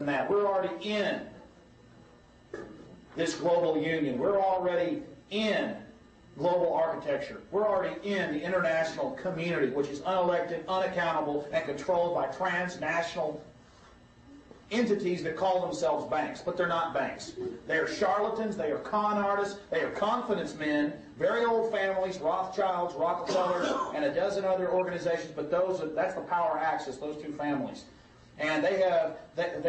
than that. We're already in this global union. We're already in global architecture. We're already in the international community, which is unelected, unaccountable, and controlled by transnational entities that call themselves banks, but they're not banks. They are charlatans, they are con artists, they are confidence men, very old families, Rothschilds, Rockefellers, and a dozen other organizations, but that's the power axis, those two families. And they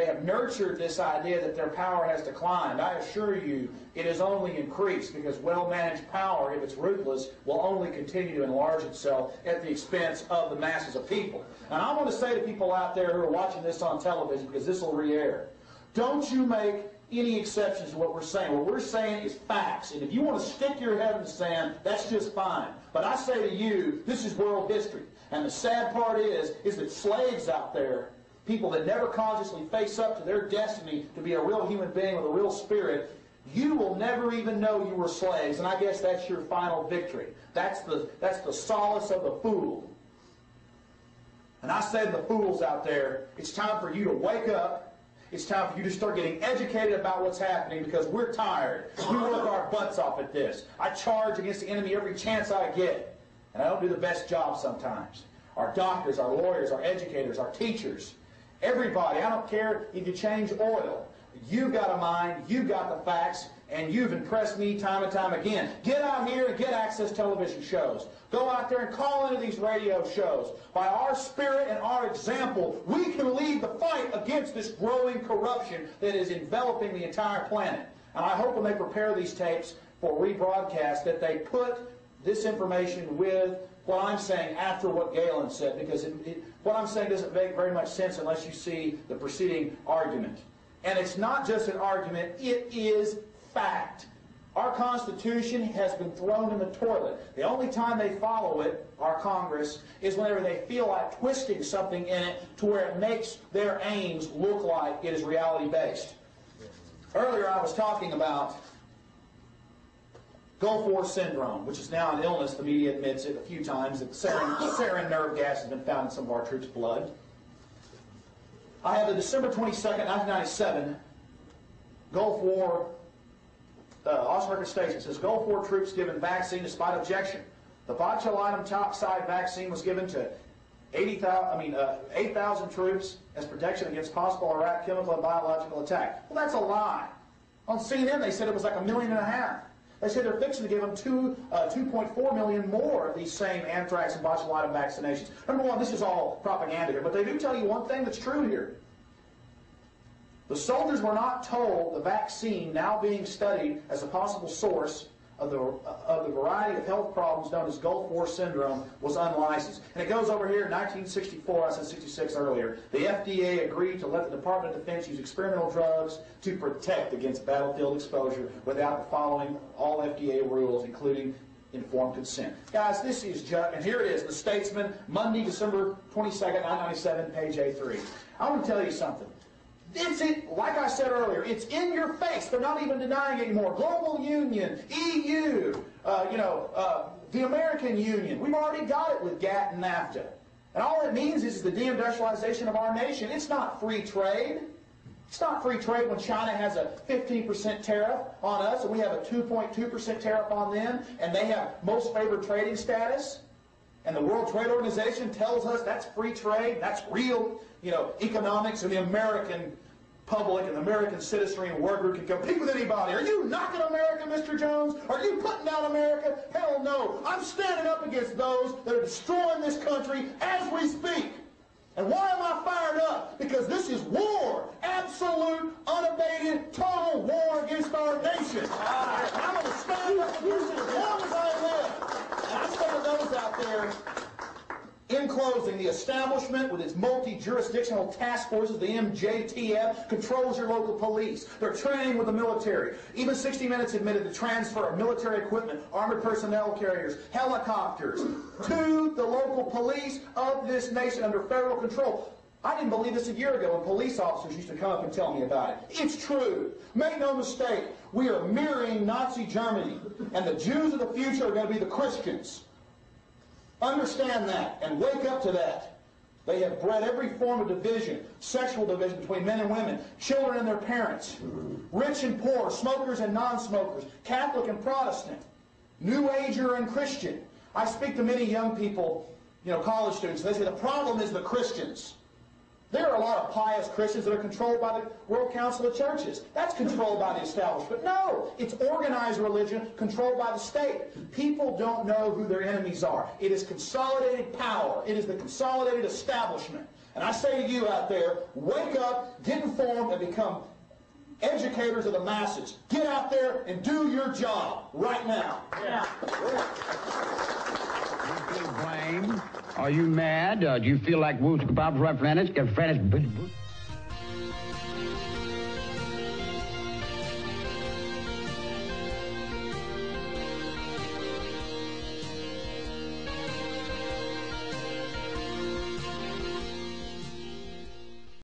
have nurtured this idea that their power has declined. I assure you, it has only increased, because well-managed power, if it's ruthless, will only continue to enlarge itself at the expense of the masses of people. And I want to say to people out there who are watching this on television, because this will re-air, don't you make any exceptions to what we're saying. What we're saying is facts. And if you want to stick your head in the sand, that's just fine. But I say to you, this is world history. And the sad part is that slaves out there, people that never consciously face up to their destiny to be a real human being with a real spirit, you will never even know you were slaves, and I guess that's your final victory. That's the solace of the fool. And I say to the fools out there, it's time for you to wake up. It's time for you to start getting educated about what's happening, because we're tired. We work our butts off at this. I charge against the enemy every chance I get, and I don't do the best job sometimes. Our doctors, our lawyers, our educators, our teachers, everybody, I don't care if you change oil. You've got a mind, you've got the facts, and you've impressed me time and time again. Get out here and get access television shows. Go out there and call into these radio shows. By our spirit and our example, we can lead the fight against this growing corruption that is enveloping the entire planet. And I hope when they prepare these tapes for rebroadcast that they put this information with what I'm saying after what Galen said, because what I'm saying doesn't make very much sense unless you see the preceding argument. And it's not just an argument, it is fact. Our Constitution has been thrown in the toilet. The only time they follow it, our Congress, is whenever they feel like twisting something in it to where it makes their aims look like it is reality-based. Earlier I was talking about Gulf War syndrome, which is now an illness. The media admits it a few times, that sarin nerve gas has been found in some of our troops' blood. I have the December 22nd, 1997 Gulf War Osnabrück station. It says, Gulf War troops given vaccine despite objection. The botulinum toxide vaccine was given to 8,000 troops as protection against possible Iraq chemical and biological attack. Well, that's a lie. On CNN, they said it was like 1.5 million. They said they're fixing to give them 2.4 million more of these same anthrax and botulinum vaccinations. Number one, this is all propaganda here, but they do tell you one thing that's true here. The soldiers were not told the vaccine now being studied as a possible source of the variety of health problems known as Gulf War syndrome was unlicensed. And it goes over here in 1964, I said 66 earlier, the FDA agreed to let the Department of Defense use experimental drugs to protect against battlefield exposure without following all FDA rules, including informed consent. Guys, this is just, and here it is, The Statesman, Monday, December 22nd, 1997, page A3. I want to tell you something. Like I said earlier, it's in your face. They're not even denying it anymore. Global Union, EU, the American Union. We've already got it with GATT and NAFTA. And all it means is the deindustrialization of our nation. It's not free trade. It's not free trade when China has a 15% tariff on us and we have a 2.2% tariff on them, and they have most favored trading status. And the World Trade Organization tells us that's free trade, that's real, economics, and the American public and the American citizenry and worker can compete with anybody. Are you knocking America, Mr. Jones? Are you putting down America? Hell no. I'm standing up against those that are destroying this country as we speak. And why am I fired up? Because this is war. Absolute, unabated, total war against our nation. And I'm going to stand up against it as long as I live. And I say to those out there, in closing, the establishment with its multi-jurisdictional task forces, the MJTF, controls your local police. They're training with the military. Even 60 Minutes admitted the transfer of military equipment, armored personnel carriers, helicopters, to the local police of this nation under federal control. I didn't believe this a year ago when police officers used to come up and tell me about it. It's true. Make no mistake, we are mirroring Nazi Germany, and the Jews of the future are going to be the Christians. Understand that and wake up to that. They have bred every form of division, sexual division between men and women, children and their parents, rich and poor, smokers and non-smokers, Catholic and Protestant, New Ager and Christian. I speak to many young people, college students, they say the problem is the Christians. There are a lot of pious Christians that are controlled by the World Council of Churches. That's controlled by the establishment. No, it's organized religion controlled by the state. People don't know who their enemies are. It is consolidated power. It is the consolidated establishment. And I say to you out there, wake up, get informed, and become educators of the masses. Get out there and do your job right now. Yeah. Blame? Are you mad? Do you feel like Woods Bob's right, French?